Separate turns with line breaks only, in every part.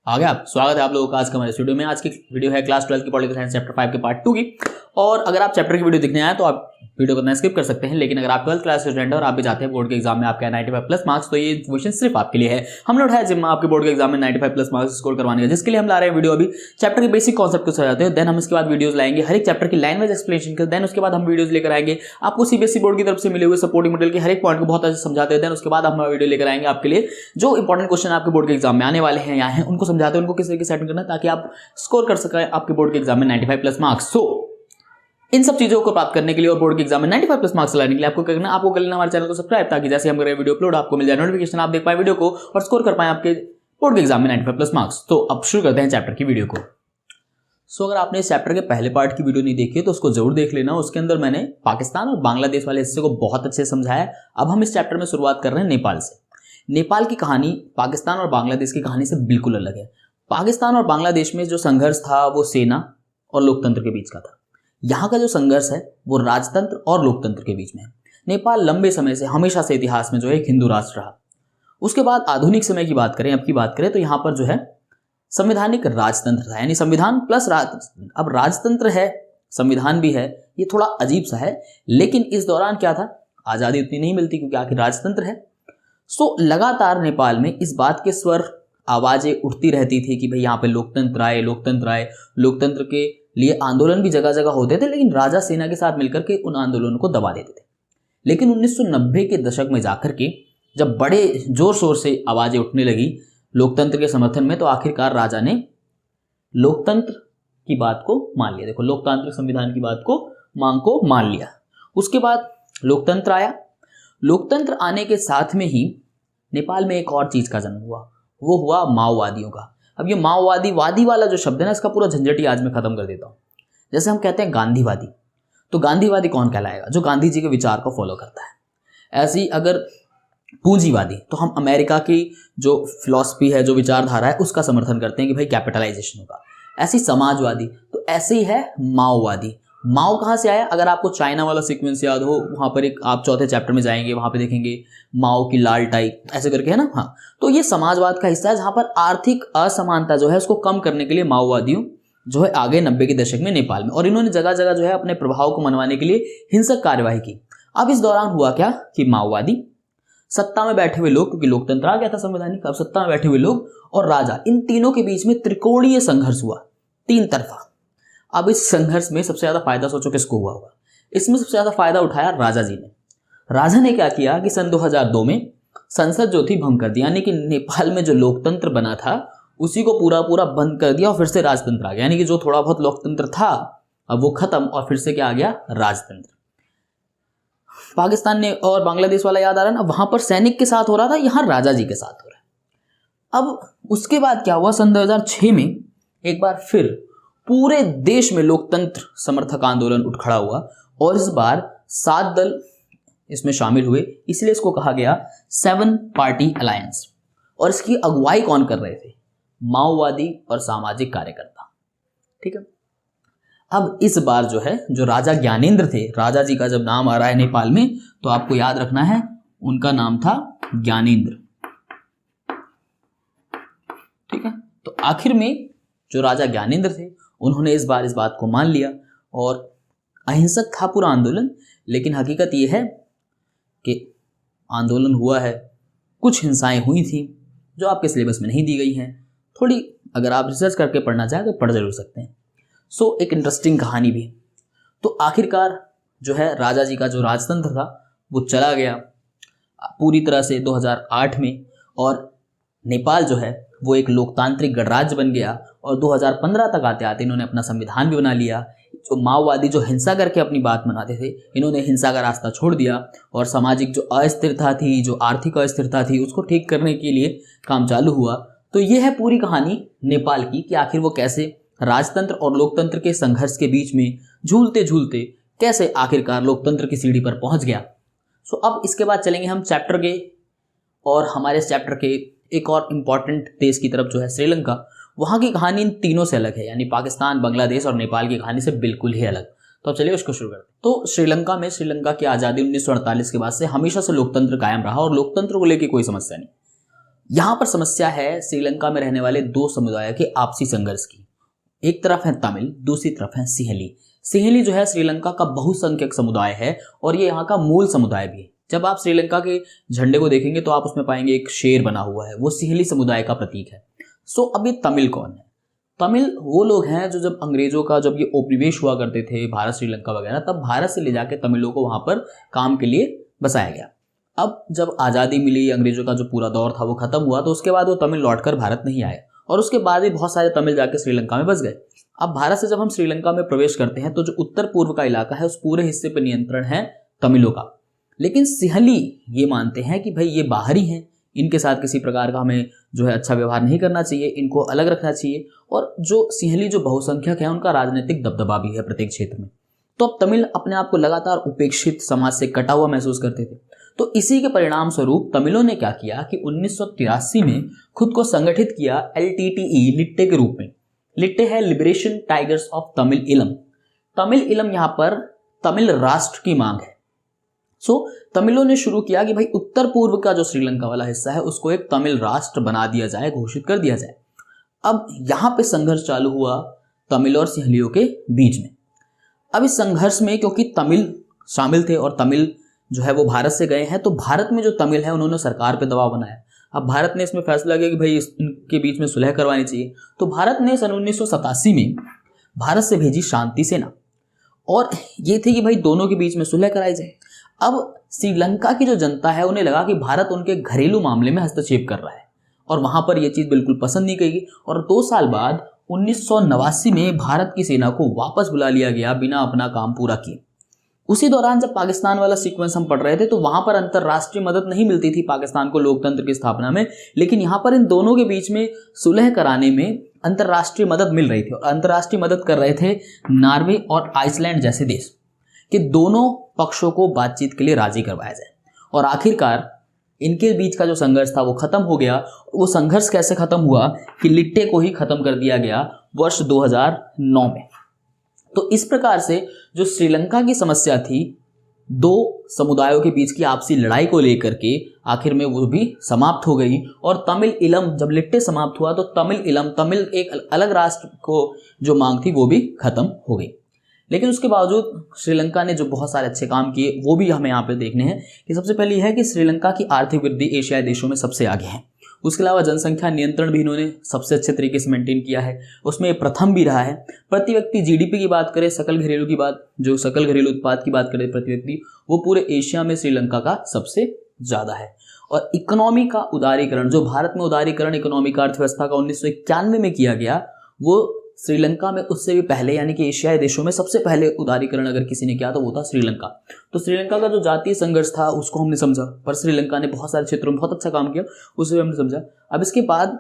आ गया आप। स्वागत है आप लोगों का आज का हमारे वीडियो में। आज की वीडियो है क्लास 12 की पॉलिटिकल साइंस चैप्टर 5 के पार्ट 2 की। और अगर आप चैप्टर की वीडियो देखने आए तो आप वीडियो को स्किप कर सकते हैं, लेकिन अगर आप 12th क्लास स्टूडेंट है और आप भी चाहते हैं बोर्ड के एग्जाम में आपके 95+ मार्क्स, तो ये इन्फॉर्मेशन सिर्फ आपके लिए है। हमने उठाया जिम्मा आपके बोर्ड के एग्जाम में 95+ मार्क्स स्कोर करवाने का, जिसके लिए हम ला रहे हैं वीडियो। अभी चैप्टर के बेसिक कॉन्सेप्ट को समझाते हैं, देन हम इसके बाद वीडियोस लाएंगे हर एक चैप्टर की लाइन वाइज एक्सप्लेनेशन कर, देन उसके बाद हम वीडियोस लेकर आएंगे आपको सीबीएसई बोर्ड की तरफ से मिले हुए सपोर्टिंग मटेरियल के हर एक पॉइंट को बहुत अच्छे से समझाते हैं। देन उसके बाद हम वीडियो लेकर आएंगे आपके लिए जो इंपॉर्टेंट क्वेश्चन आपके बोर्ड के एग्जाम में आने वाले हैं, यहाँ हैं, उनको समझाते हैं, उनको किस तरीके से सेट करना है ताकि आप स्कोर कर सकें आपके बोर्ड के एग्जाम में 95+ मार्क्स। सो इन सब चीजों को प्राप्त करने के लिए और बोर्ड के एग्जाम में 95+ मार्क्स लाने के लिए आपको कर लेना हमारे चैनल को सब्सक्राइब, ताकि जैसे हम करें वीडियो अपलोड आपको मिल जाए नोटिफिकेशन, आप देख पाए वीडियो को और स्कोर कर पाए आपके बोर्ड के एग्जाम में 95+ मार्क्स। तो अब शुरू करते हैं चैप्टर की वीडियो को। सो अगर आपने इस चैप्टर के पहले पार्ट की वीडियो नहीं देखी है तो उसको जरूर देख लेना। उसके अंदर मैंने पाकिस्तान और बांग्लादेश वाले हिस्से को बहुत अच्छे से समझाया। अब हम इस चैप्टर में शुरुआत कर रहे हैं नेपाल से। नेपाल की कहानी पाकिस्तान और बांग्लादेश की कहानी से बिल्कुल अलग है। पाकिस्तान और बांग्लादेश में जो संघर्ष था वो सेना और लोकतंत्र के बीच का था। यहाँ का जो संघर्ष है वो राजतंत्र और लोकतंत्र के बीच में है। नेपाल लंबे समय से हमेशा से इतिहास में जो है एक हिंदू राष्ट्र रहा। उसके बाद आधुनिक समय की बात करें, अब की बात करें, तो यहाँ पर जो है संवैधानिक राजतंत्र था, यानी संविधान प्लस राज। अब राजतंत्र है, संविधान भी है, ये थोड़ा अजीब सा है। लेकिन इस दौरान क्या था, आज़ादी उतनी नहीं मिलती क्योंकि आखिर राजतंत्र है। सो लगातार नेपाल में इस बात के स्वर आवाजें उठती रहती थी कि भाई यहाँ पे लोकतंत्र आए, लोकतंत्र आए। लोकतंत्र के लिए आंदोलन भी जगह जगह होते थे, लेकिन राजा सेना के साथ मिलकर के उन आंदोलनों को दबा देते थे। लेकिन 1990 के दशक में जाकर के जब बड़े जोर शोर से आवाजें उठने लगी लोकतंत्र के समर्थन में, तो आखिरकार राजा ने लोकतंत्र की बात को मान लिया। देखो, लोकतांत्रिक संविधान की बात को मांग को मान लिया। उसके बाद लोकतंत्र आया। लोकतंत्र आने के साथ में ही नेपाल में एक और चीज का जन्म हुआ, वो हुआ माओवादियों का। अब ये वादी वाला जो शब्द है ना, इसका पूरा झंझट ही आज मैं खत्म कर देता हूँ। जैसे हम कहते हैं गांधीवादी, तो गांधीवादी कौन कहलाएगा? जो गांधी जी के विचार को फॉलो करता है। ऐसे ही अगर पूंजीवादी, तो हम अमेरिका की जो फिलॉसफी है, जो विचारधारा है, उसका समर्थन करते हैं कि भाई कैपिटलाइजेशन होगा। ऐसी समाजवादी, तो ऐसे ही है माओवादी। माओ कहाँ से आया? अगर आपको चाइना वाला सीक्वेंस याद हो, वहाँ पर एक आप चौथे चैप्टर में जाएंगे, वहाँ पे देखेंगे माओ की लाल टाई ऐसे करके है ना। हाँ, तो ये समाजवाद का हिस्सा है, जहाँ पर आर्थिक असमानता जो है उसको कम करने के लिए माओवादियों जो है आगे 90 के दशक में नेपाल में, और इन्होंने जगह जगह जो है अपने प्रभाव को मनवाने के लिए हिंसक कार्यवाही की। अब इस दौरान हुआ क्या कि माओवादी, सत्ता में बैठे हुए लोग, क्योंकि लोकतंत्र आ गया था संवैधानिक, अब सत्ता में बैठे हुए लोग और राजा, इन तीनों के बीच में त्रिकोणीय संघर्ष हुआ, 3 तरफा। अब इस संघर्ष में सबसे ज्यादा फायदा सोचो किसको हुआ होगा? इसमें सबसे ज्यादा फायदा उठाया राजा जी ने। राजा ने क्या किया कि सन 2002 में संसद जो थी भंग कर दी, यानी कि नेपाल में जो लोकतंत्र बना था उसी को पूरा बंद कर दिया और फिर से राजतंत्र आ गया। यानी कि जो थोड़ा बहुत लोकतंत्र था अब वो खत्म और फिर से क्या आ गया? राजतंत्र। पाकिस्तान ने और बांग्लादेश वाला याद आ रहा है ना, वहां पर सैनिक के साथ हो रहा था, यहां राजा जी के साथ हो रहा है। अब उसके बाद क्या हुआ? सन 2006 में एक बार फिर पूरे देश में लोकतंत्र समर्थक आंदोलन उठ खड़ा हुआ और इस बार 7 दल इसमें शामिल हुए, इसलिए इसको कहा गया 7 पार्टी अलायंस। और इसकी अगुवाई कौन कर रहे थे? माओवादी और सामाजिक कार्यकर्ता। ठीक है। अब इस बार जो है, जो राजा ज्ञानेंद्र थे, राजा जी का जब नाम आ रहा है नेपाल में तो आपको याद रखना है उनका नाम था ज्ञानेंद्र। ठीक है। तो आखिर में जो राजा ज्ञानेंद्र थे उन्होंने इस बार इस बात को मान लिया और अहिंसक था पूरा आंदोलन। लेकिन हकीकत यह है कि आंदोलन हुआ है, कुछ हिंसाएं हुई थी जो आपके सिलेबस में नहीं दी गई हैं। थोड़ी अगर आप रिसर्च करके पढ़ना चाहें तो पढ़ जरूर सकते हैं। सो एक इंटरेस्टिंग कहानी भी। तो आखिरकार जो है राजा जी का जो राजतंत्र था वो चला गया पूरी तरह से 2008 में, और नेपाल जो है वो एक लोकतांत्रिक गणराज्य बन गया। और 2015 तक आते आते इन्होंने अपना संविधान भी बना लिया। जो माओवादी जो हिंसा करके अपनी बात मनाते थे, इन्होंने हिंसा का रास्ता छोड़ दिया और सामाजिक जो अस्थिरता थी, जो आर्थिक अस्थिरता थी, उसको ठीक करने के लिए काम चालू हुआ। तो ये है पूरी कहानी नेपाल की कि आखिर वो कैसे राजतंत्र और लोकतंत्र के संघर्ष के बीच में झूलते झूलते कैसे आखिरकार लोकतंत्र की सीढ़ी पर पहुंच गया। सो अब इसके बाद चलेंगे हम चैप्टर के, और हमारे चैप्टर के एक और इम्पॉर्टेंट देश की तरफ जो है श्रीलंका। वहाँ की कहानी इन तीनों से अलग है, यानी पाकिस्तान, बांग्लादेश और नेपाल की कहानी से बिल्कुल ही अलग। तो अब चलिए उसको शुरू करते हैं। तो श्रीलंका की आज़ादी 1948 के बाद से हमेशा से लोकतंत्र कायम रहा और लोकतंत्र को लेकर कोई समस्या नहीं। यहाँ पर समस्या है श्रीलंका में रहने वाले दो समुदायों के आपसी संघर्ष की। एक तरफ है तमिल, दूसरी तरफ है सिंहली। सिंहली जो है श्रीलंका का बहुसंख्यक समुदाय है और ये यहाँ का मूल समुदाय भी है। जब आप श्रीलंका के झंडे को देखेंगे तो आप उसमें पाएंगे एक शेर बना हुआ है, वो सिंहली समुदाय का प्रतीक है। सो अब ये तमिल कौन है? तमिल वो लोग हैं जो जब अंग्रेजों का जब ये उपनिवेश हुआ करते थे भारत श्रीलंका वगैरह, तब भारत से ले जाके तमिलों को वहां पर काम के लिए बसाया गया। अब जब आज़ादी मिली, अंग्रेजों का जो पूरा दौर था वो खत्म हुआ, तो उसके बाद वो तमिल लौटकर भारत नहीं आए और उसके बाद भी बहुत सारे तमिल जाके श्रीलंका में बस गए। अब भारत से जब हम श्रीलंका में प्रवेश करते हैं तो जो उत्तर पूर्व का इलाका है उस पूरे हिस्से पर नियंत्रण है तमिलों का। लेकिन सिंहली ये मानते हैं कि भाई ये बाहरी हैं, इनके साथ किसी प्रकार का हमें जो है अच्छा व्यवहार नहीं करना चाहिए, इनको अलग रखना चाहिए। और जो सिंहली जो बहुसंख्यक है उनका राजनीतिक दबदबा भी है प्रत्येक क्षेत्र में। तो अब तमिल अपने आप को लगातार उपेक्षित, समाज से कटा हुआ महसूस करते थे। तो इसी के परिणाम स्वरूप तमिलों ने क्या किया कि 1983 में खुद को संगठित किया LTTE, लिट्टे के रूप में। लिट्टे है लिबरेशन टाइगर्स ऑफ तमिल इलम। तमिल इलम यहाँ पर तमिल राष्ट्र की मांग है। तमिलों ने शुरू किया कि भाई उत्तर पूर्व का जो श्रीलंका वाला हिस्सा है उसको एक तमिल राष्ट्र बना दिया जाए, घोषित कर दिया जाए। अब यहां पे संघर्ष चालू हुआ तमिल और सिंहलियों के बीच में। अब इस संघर्ष में क्योंकि तमिल शामिल थे और तमिल जो है वो भारत से गए हैं, तो भारत में जो तमिल है उन्होंने सरकार पे दबाव बनाया। अब भारत ने इसमें फैसला किया कि भाई इनके बीच में सुलह करवानी चाहिए। तो भारत ने सन 1987 में भारत से भेजी शांति सेना और ये थी कि भाई दोनों के बीच में सुलह कराई जाए। अब श्रीलंका की जो जनता है उन्हें लगा कि भारत उनके घरेलू मामले में हस्तक्षेप कर रहा है और वहां पर यह चीज बिल्कुल पसंद नहीं की। और 2 साल बाद 1989 में भारत की सेना को वापस बुला लिया गया बिना अपना काम पूरा किए। उसी दौरान जब पाकिस्तान वाला सीक्वेंस हम पढ़ रहे थे तो वहां पर अंतर्राष्ट्रीय मदद नहीं मिलती थी पाकिस्तान को लोकतंत्र की स्थापना में, लेकिन यहाँ पर इन दोनों के बीच में सुलह कराने में अंतर्राष्ट्रीय मदद मिल रही थी। और अंतर्राष्ट्रीय मदद कर रहे थे नॉर्वे और आइसलैंड जैसे देश, कि दोनों पक्षों को बातचीत के लिए राजी करवाया जाए। और आखिरकार इनके बीच का जो संघर्ष था वो खत्म हो गया। वो संघर्ष कैसे खत्म हुआ कि लिट्टे को ही खत्म कर दिया गया वर्ष 2009 में। तो इस प्रकार से जो श्रीलंका की समस्या थी, दो समुदायों के बीच की आपसी लड़ाई को लेकर के, आखिर में वो भी समाप्त हो गई। और तमिल इलम जब लिट्टे समाप्त हुआ तो तमिल इलम, तमिल एक अलग राष्ट्र को जो मांग थी वो भी खत्म हो गई। लेकिन उसके बावजूद श्रीलंका ने जो बहुत सारे अच्छे काम किए वो भी हमें यहाँ पे देखने हैं। कि सबसे पहले है कि श्रीलंका की आर्थिक वृद्धि एशियाई देशों में सबसे आगे है। उसके अलावा जनसंख्या नियंत्रण भी इन्होंने सबसे अच्छे तरीके से मेंटेन किया है, उसमें प्रथम भी रहा है। प्रति व्यक्ति GDP की बात करें, सकल घरेलू की बात, जो सकल घरेलू उत्पाद की बात करें प्रति व्यक्ति, वो पूरे एशिया में श्रीलंका का सबसे ज़्यादा है। और इकोनॉमी का उदारीकरण, जो भारत में उदारीकरण इकोनॉमी का अर्थव्यवस्था का 1991 में किया गया, वो श्रीलंका में उससे भी पहले, यानी कि एशियाई देशों में सबसे पहले उदारीकरण अगर किसी ने किया तो वो था श्रीलंका। तो श्रीलंका का जो जातीय संघर्ष था उसको हमने समझा, पर श्रीलंका ने बहुत सारे क्षेत्रों में बहुत अच्छा काम किया, उसे भी हमने समझा। अब इसके बाद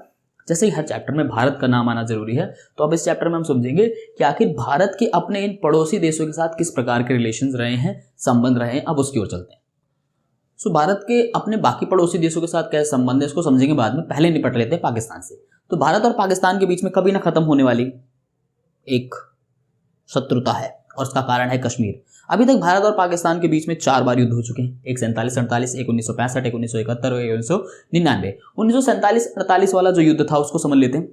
जैसे ही हर चैप्टर में भारत का नाम आना जरूरी है, तो अब इस चैप्टर में हम समझेंगे कि आखिर भारत के अपने इन पड़ोसी देशों के साथ किस प्रकार के रिलेशंस रहे हैं, संबंध रहे हैं। अब उसकी ओर चलते हैं। सो भारत के अपने बाकी पड़ोसी देशों के साथ कैसे संबंध है इसको समझेंगे बाद में। पहले निपट लेते हैं पाकिस्तान से। तो भारत और पाकिस्तान के बीच में कभी ना खत्म होने वाली एक शत्रुता है और उसका कारण है कश्मीर। अभी तक भारत और पाकिस्तान के बीच में 4 बार युद्ध हो चुके हैं, एक 47-48, एक 1965, एक 1971 और एक 1999। 1947-48 वाला जो युद्ध था उसको समझ लेते हैं।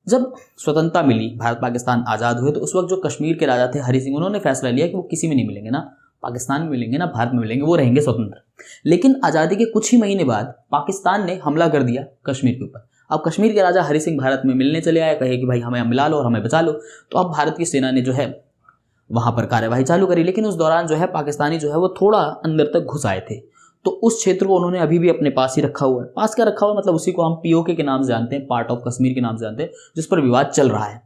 जब स्वतंत्रता मिली, भारत पाकिस्तान आज़ाद हुए, तो उस वक्त जो कश्मीर के राजा थे हरि सिंह, उन्होंने फैसला लिया कि वो किसी में नहीं मिलेंगे, ना पाकिस्तान में मिलेंगे ना भारत में मिलेंगे, वो रहेंगे स्वतंत्र। लेकिन आज़ादी के कुछ ही महीने बाद पाकिस्तान ने हमला कर दिया कश्मीर के ऊपर। अब कश्मीर के राजा हरि सिंह भारत में मिलने चले आए, कहे कि भाई हमें मिला लो और हमें बचा लो। तो अब भारत की सेना ने जो है वहां पर कार्यवाही चालू करी, लेकिन उस दौरान जो है पाकिस्तानी जो है वो थोड़ा अंदर तक घुस आए थे। तो उस क्षेत्र को उन्होंने अभी भी अपने पास ही रखा हुआ है। पास क्या रखा हुआ मतलब उसी को हम POK के नाम से जानते हैं, पार्ट ऑफ कश्मीर के नाम से जानते हैं, जिस पर विवाद चल रहा है।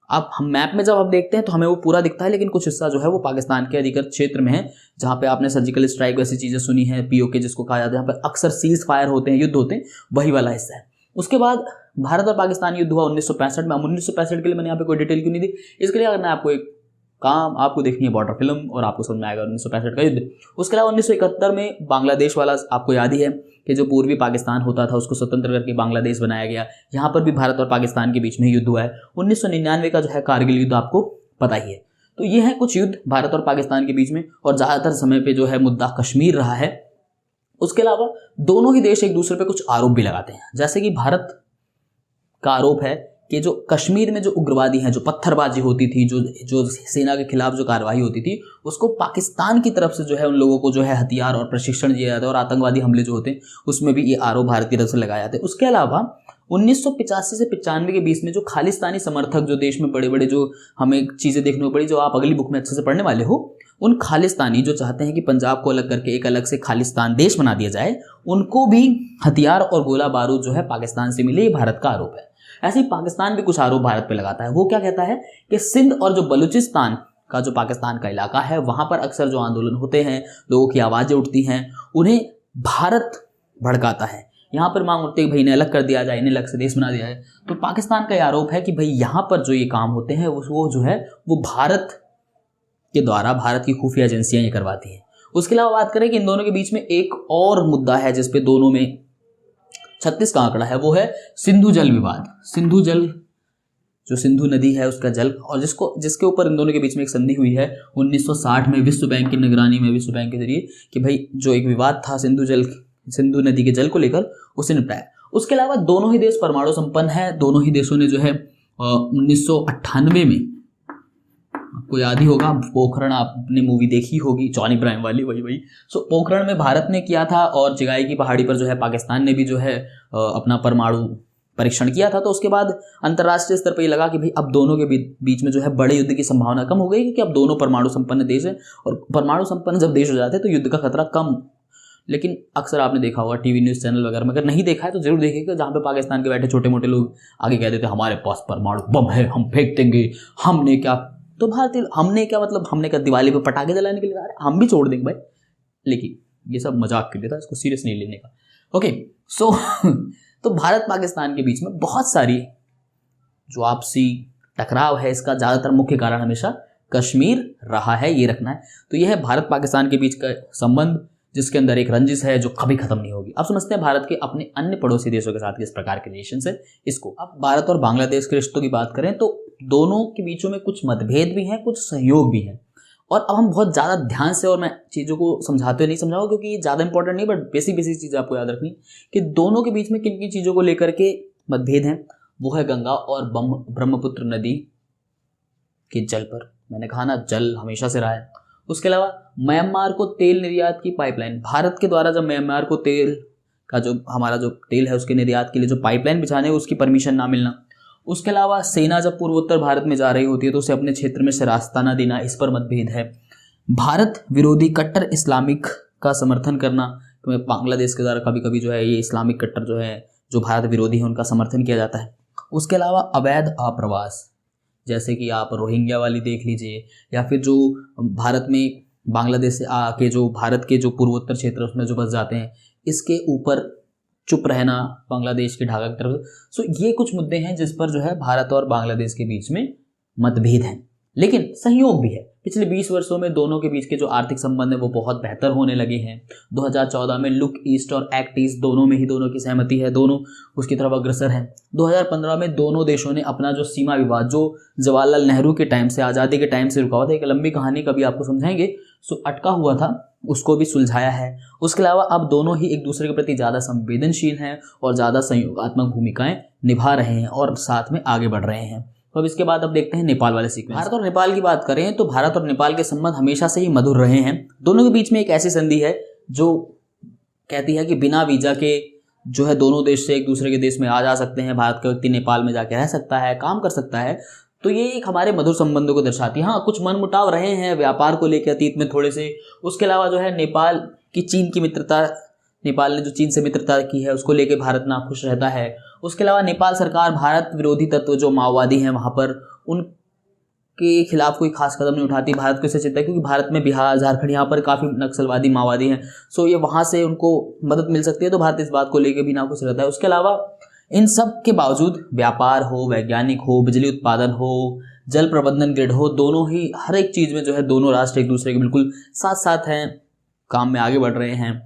अब हम मैप में जब आप देखते हैं तो हमें वो पूरा दिखता है, लेकिन कुछ हिस्सा जो है वो पाकिस्तान के अधिकृत क्षेत्र में है, जहाँ पे आपने सर्जिकल स्ट्राइक वैसी चीज़ें सुनी है, POK जिसको कहा जाता है, यहाँ पर अक्सर सीज फायर होते हैं, युद्ध होते हैं, वही वाला हिस्सा है। उसके बाद भारत और पाकिस्तान युद्ध हुआ 1965 में। 1965 के लिए मैंने यहाँ पे कोई डिटेल क्यों नहीं दी, इसके लिए अगर मैं आपको एक काम आपको देखनी है बॉर्डर फिल्म और आपको समझ में आएगा 1965 का युद्ध। उसके अलावा 1971 में बांग्लादेश वाला आपको याद ही है कि जो पूर्वी पाकिस्तान होता था उसको स्वतंत्र करके बांग्लादेश बनाया गया। यहाँ पर भी भारत और पाकिस्तान के बीच में युद्ध हुआ है। 1999 का जो है कारगिल युद्ध आपको पता ही है। तो ये है कुछ युद्ध भारत और पाकिस्तान के बीच में, और ज़्यादातर समय पर जो है मुद्दा कश्मीर रहा है। उसके अलावा दोनों ही देश एक दूसरे पे कुछ आरोप भी लगाते हैं, जैसे कि भारत का आरोप है कि जो कश्मीर में जो उग्रवादी हैं, जो पत्थरबाजी होती थी, जो सेना के खिलाफ जो कार्रवाई होती थी, उसको पाकिस्तान की तरफ से जो है उन लोगों को जो है हथियार और प्रशिक्षण दिया जाता है, और आतंकवादी हमले जो होते हैं उसमें भी ये आरोप भारत की तरफ से लगाए जाते हैं। उसके अलावा 1985 से 95 के बीच में जो खालिस्तानी समर्थक जो देश में बड़े बड़े जो हमें चीज़ें देखने को पड़ी, जो आप अगली बुक में अच्छे से पढ़ने वाले हो, उन खालिस्तानी जो चाहते हैं कि पंजाब को अलग करके एक अलग से खालिस्तान देश बना दिया जाए, उनको भी हथियार और गोला बारूद जो है पाकिस्तान से मिले, ये भारत का आरोप है। ऐसे ही पाकिस्तान भी कुछ आरोप भारत पे लगाता है। वो क्या कहता है कि सिंध और जो बलूचिस्तान का जो पाकिस्तान का इलाका है, वहाँ पर अक्सर जो आंदोलन होते हैं, लोगों की आवाज़ें उठती हैं, उन्हें भारत भड़काता है। यहाँ पर मांग उठती है कि भाई इन्हें अलग कर दिया जाए, इन्हें अलग से देश बना दिया जाए। तो पाकिस्तान का ये आरोप है कि भाई यहाँ पर जो ये काम होते हैं वो जो है वो भारत के द्वारा, भारत की खुफिया एजेंसियाँ ये करवाती हैं। उसके अलावा बात करें कि इन दोनों के बीच में एक और मुद्दा है जिसपे दोनों में 36 का आंकड़ा है, वो है सिंधु जल विवाद। सिंधु जल, जो सिंधु नदी है उसका जल, और जिसके ऊपर इन दोनों के बीच में एक संधि हुई है 1960 में विश्व बैंक की निगरानी में, विश्व बैंक के जरिए, कि भाई जो एक विवाद था सिंधु नदी के जल को लेकर, उसे निपटाया। उसके अलावा दोनों ही देश परमाणु संपन्न है। दोनों ही देशों ने जो है 1998 में, आपको याद ही होगा, पोखरण आपने मूवी देखी होगी, जॉनी इब्राहिम वाली, वही सो पोखरण में भारत ने किया था, और चिगाई की पहाड़ी पर जो है पाकिस्तान ने भी जो है अपना परमाणु परीक्षण किया था। तो उसके बाद अंतर्राष्ट्रीय स्तर पर ये लगा कि भाई अब दोनों के बीच में जो है बड़े युद्ध की संभावना कम हो गई, क्योंकि अब दोनों परमाणु संपन्न देश हैं, और परमाणु संपन्न जब देश हो जाते हैं तो युद्ध का खतरा कम। लेकिन अक्सर आपने देखा होगा टीवी न्यूज़ चैनल वगैरह में, अगर नहीं देखा है तो जरूर देखिएगा, जहाँ पे पाकिस्तान के बैठे छोटे मोटे लोग आगे कह देते हैं हमारे पास परमाणु बम है, हम फेंक देंगे, हमने क्या, तो भारतीय हमने क्या मतलब, हमने क्या दिवाली पे पटाखे जलाने के लिए आ रहे, हम भी छोड़ देंगे भाई। लेकिन ये सब मजाक के लिए था, इसको सीरियस नहीं लेने का। ओके सो तो भारत पाकिस्तान के बीच में बहुत सारी जो आपसी टकराव है, इसका ज़्यादातर मुख्य कारण हमेशा कश्मीर रहा है, ये रखना है। तो यह है भारत पाकिस्तान के बीच का संबंध, जिसके अंदर एक रंजिश है जो कभी खत्म नहीं होगी। अब समझते हैं भारत के अपने अन्य पड़ोसी देशों के साथ किस प्रकार के रिलेशंस है इसको। अब भारत और बांग्लादेश के रिश्तों की बात करें तो दोनों के बीचों में कुछ मतभेद भी हैं, कुछ सहयोग भी हैं। और अब हम बहुत ज़्यादा ध्यान से, और मैं चीज़ों को समझाते हुए नहीं समझाऊंगा क्योंकि ये ज़्यादा इंपॉर्टेंट नहीं, बट बेसिक चीज़ें आपको याद रखनी कि दोनों के बीच में किन किन चीज़ों को लेकर के मतभेद हैं। वो है गंगा और ब्रह्मपुत्र नदी के जल पर। मैंने कहा ना, जल हमेशा से रहा है। उसके अलावा म्यांमार को तेल निर्यात की पाइपलाइन, भारत के द्वारा जब म्यांमार को तेल का जो हमारा जो तेल है उसके निर्यात के लिए जो पाइपलाइन बिछाने है उसकी परमिशन ना मिलना। उसके अलावा सेना जब पूर्वोत्तर भारत में जा रही होती है तो उसे अपने क्षेत्र में से रास्ता ना देना, इस पर मतभेद है। भारत विरोधी कट्टर इस्लामिक का समर्थन करना, तो बांग्लादेश के द्वारा कभी कभी जो है ये इस्लामिक कट्टर जो है, जो भारत विरोधी है, उनका समर्थन किया जाता है। उसके अलावा अवैध आप्रवास, जैसे कि आप रोहिंग्या वाली देख लीजिए, या फिर जो भारत में बांग्लादेश से आके जो भारत के जो पूर्वोत्तर क्षेत्र उसमें जो बस जाते हैं, इसके ऊपर चुप रहना बांग्लादेश की ढाका की तरफ। सो ये कुछ मुद्दे हैं जिस पर जो है भारत और बांग्लादेश के बीच में मतभेद हैं, लेकिन सहयोग भी है। पिछले 20 वर्षों में दोनों के बीच के जो आर्थिक संबंध है वो बहुत बेहतर होने लगे हैं। 2014 में लुक ईस्ट और एक्ट ईस्ट दोनों में ही दोनों की सहमति है, दोनों उसकी तरफ अग्रसर हैं। 2015 में दोनों देशों ने अपना जो सीमा विवाद, जो जवाहरलाल नेहरू के टाइम से, आज़ादी के टाइम से रुका हुआ था, एक लंबी कहानी कभी आपको समझाएंगे, सो अटका हुआ था, उसको भी सुलझाया है। उसके अलावा अब दोनों ही एक दूसरे के प्रति ज़्यादा संवेदनशील हैं और ज़्यादा संयोगात्मक भूमिकाएं निभा रहे हैं और साथ में आगे बढ़ रहे हैं। तो अब इसके बाद अब देखते हैं नेपाल वाले सीक्वेंस। भारत और नेपाल की बात करें तो भारत और नेपाल के संबंध हमेशा से ही मधुर रहे हैं। दोनों के बीच में एक ऐसी संधि है जो कहती है कि बिना वीज़ा के जो है दोनों देश से एक दूसरे के देश में आ जा सकते हैं, भारत का व्यक्ति नेपाल में जाके रह सकता है, काम कर सकता है। तो ये एक हमारे मधुर संबंधों को दर्शाती है। हाँ, कुछ मनमुटाव रहे हैं व्यापार को लेकर अतीत में थोड़े से। उसके अलावा जो है नेपाल की चीन की मित्रता, नेपाल ने जो चीन से मित्रता की है उसको लेकर भारत नाखुश रहता है। उसके अलावा नेपाल सरकार भारत विरोधी तत्व जो माओवादी हैं वहाँ पर उनके खिलाफ कोई खास कदम नहीं उठाती। भारत को इससे चिंता है क्योंकि भारत में बिहार, झारखंड, यहाँ पर काफ़ी नक्सलवादी माओवादी हैं, सो ये वहाँ से उनको मदद मिल सकती है, तो भारत इस बात को लेकर भी नाखुश रहता है। उसके अलावा इन सब के बावजूद व्यापार हो, वैज्ञानिक हो, बिजली उत्पादन हो, जल प्रबंधन ग्रिड हो, दोनों ही हर एक चीज़ में जो है दोनों राष्ट्र एक दूसरे के बिल्कुल साथ साथ हैं, काम में आगे बढ़ रहे हैं।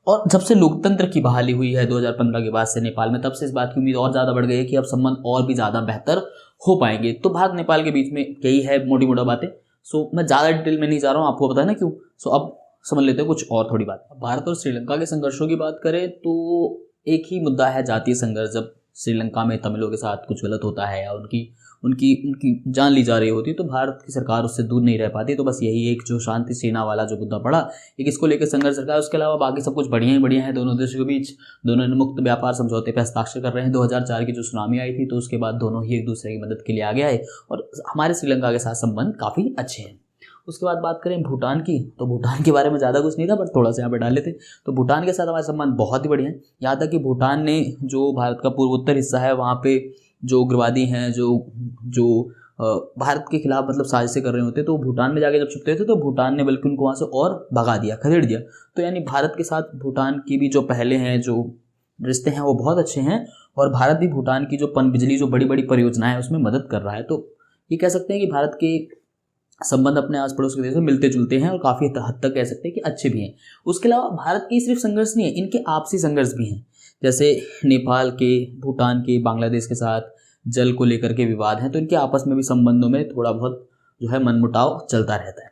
और जब से लोकतंत्र की बहाली हुई है 2015 के बाद से नेपाल में, तब से इस बात की उम्मीद और ज़्यादा बढ़ गई है कि अब संबंध और भी ज़्यादा बेहतर हो पाएंगे। तो भारत नेपाल के बीच में यही है मोटी मोटा बातें। सो मैं ज़्यादा डिटेल में नहीं जा रहा हूँ, आपको पता है ना क्यों। सो अब समझ लेते हैं कुछ और थोड़ी बात। भारत और श्रीलंका के संघर्षों की बात करें तो एक ही मुद्दा है, जातीय संघर्ष। जब श्रीलंका में तमिलों के साथ कुछ गलत होता है या उनकी उनकी उनकी जान ली जा रही होती है तो भारत की सरकार उससे दूर नहीं रह पाती। तो बस यही एक जो शांति सेना वाला जो मुद्दा पड़ा, एक इसको लेकर संघर्ष रखा है। उसके अलावा बाकी सब कुछ बढ़िया ही बढ़िया है दोनों देशों के बीच। दोनों ने मुक्त व्यापार समझौते पर हस्ताक्षर कर रहे हैं। 2004 की जो सुनामी आई थी तो उसके बाद दोनों ही एक दूसरे की मदद के लिए आगे आए और हमारे श्रीलंका के साथ संबंध काफ़ी अच्छे हैं। उसके बाद बात करें भूटान की, तो भूटान के बारे में ज़्यादा कुछ नहीं था, बट थोड़ा सा यहाँ पे डाल लेते। तो भूटान के साथ हमारे संबंध बहुत ही बढ़िया है। यहाँ तक कि भूटान ने जो भारत का पूर्वोत्तर हिस्सा है वहाँ पे जो उग्रवादी हैं जो भारत के खिलाफ मतलब साजिशें कर रहे होते तो भूटान में जाके जब छुपते थे तो भूटान ने बल्कि उनको वहाँ से और भगा दिया, खदेड़ दिया। तो यानी भारत के साथ भूटान की भी जो पहले हैं जो रिश्ते हैं वो बहुत अच्छे हैं और भारत भी भूटान की जो पनबिजली जो बड़ी बड़ी परियोजनाएं हैं उसमें मदद कर रहा है। तो ये कह सकते हैं कि भारत के संबंध अपने आस पड़ोस के देशों से मिलते जुलते हैं और काफ़ी हद तक कह सकते हैं कि अच्छे भी हैं। उसके अलावा भारत के सिर्फ संघर्ष नहीं है, इनके आपसी संघर्ष भी हैं। जैसे नेपाल के, भूटान के, बांग्लादेश के साथ जल को लेकर के विवाद हैं, तो इनके आपस में भी संबंधों में थोड़ा बहुत जो है मनमुटाव चलता रहता है।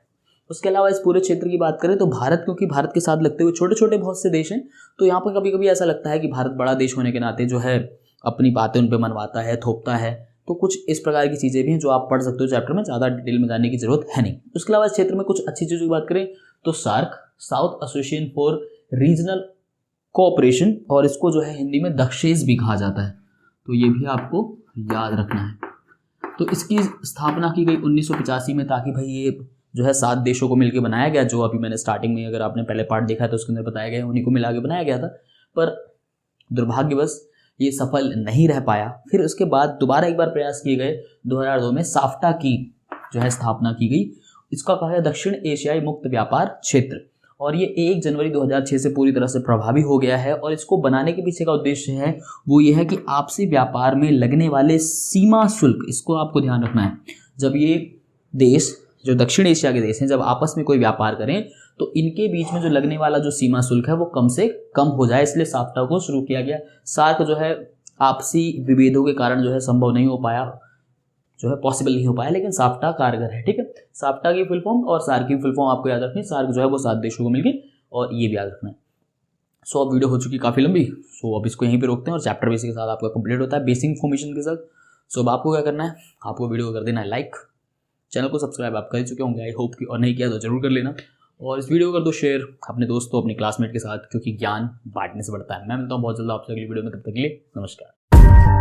उसके अलावा इस पूरे क्षेत्र की बात करें तो भारत, क्योंकि भारत के साथ लगते हुए छोटे छोटे बहुत से देश हैं, तो यहाँ पर कभी कभी ऐसा लगता है कि भारत बड़ा देश होने के नाते जो है अपनी बातें उन पर मनवाता है, थोपता है। तो कुछ इस प्रकार की चीज़ें भी हैं जो आप पढ़ सकते हो चैप्टर में, ज़्यादा डिटेल में जाने की जरूरत है नहीं। उसके अलावा इस क्षेत्र में कुछ अच्छी चीज़ों की बात करें तो SAARC, South Association for Regional Cooperation, और इसको जो है हिंदी में दक्षेस भी कहा जाता है, तो ये भी आपको याद रखना है। तो इसकी स्थापना की गई 1985 में, ताकि भाई ये जो है 7 देशों को मिलकर बनाया गया, जो अभी मैंने स्टार्टिंग में अगर आपने पहले पार्ट देखा है तो उसके अंदर बताया गया, उन्हीं को मिला के बनाया गया था। पर दुर्भाग्यवश ये सफल नहीं रह पाया। फिर उसके बाद दोबारा एक बार प्रयास किए गए, 2002 में साफ्टा की जो है स्थापना की गई। इसका कहा गया दक्षिण एशियाई मुक्त व्यापार क्षेत्र, और ये 1 जनवरी 2006 से पूरी तरह से प्रभावी हो गया है। और इसको बनाने के पीछे का उद्देश्य है वो ये है कि आपसी व्यापार में लगने वाले सीमा शुल्क, इसको आपको ध्यान रखना है। जब ये देश जो दक्षिण एशिया के देश हैं जब आपस में कोई व्यापार करें तो इनके बीच में जो लगने वाला जो सीमा शुल्क है वो कम से कम हो जाए, इसलिए साफ्टा को शुरू किया गया। सार्क जो है आपसी विभेदों के कारण जो है संभव नहीं हो पाया, जो है पॉसिबल नहीं हो पाया, लेकिन साफ्टा कारगर है। ठीक है, साफ्टा की फुल फॉर्म और सार्क की फुल फॉर्म आपको याद रखनी है। सार्क जो है वो 7 देशों को मिलकर, और ये भी याद रखना है। सो अब वीडियो हो चुकी काफ़ी लंबी, सो अब इसको यहीं पे रोकते हैं और चैप्टर बेसिक के साथ आपका कंप्लीट होता है बेसिक इन्फॉर्मेशन के साथ। सो अब आपको क्या करना है, आपको वीडियो को कर देना है लाइक, चैनल को सब्सक्राइब आप कर चुके होंगे आई होप कि, और नहीं किया तो जरूर कर लेना, और इस वीडियो को कर दो शेयर अपने दोस्तों अपने क्लासमेट के साथ, क्योंकि ज्ञान बांटने से बढ़ता है। मैं मिलता हूँ बहुत जल्द आपसे अगली वीडियो में, तब तक के लिए नमस्कार।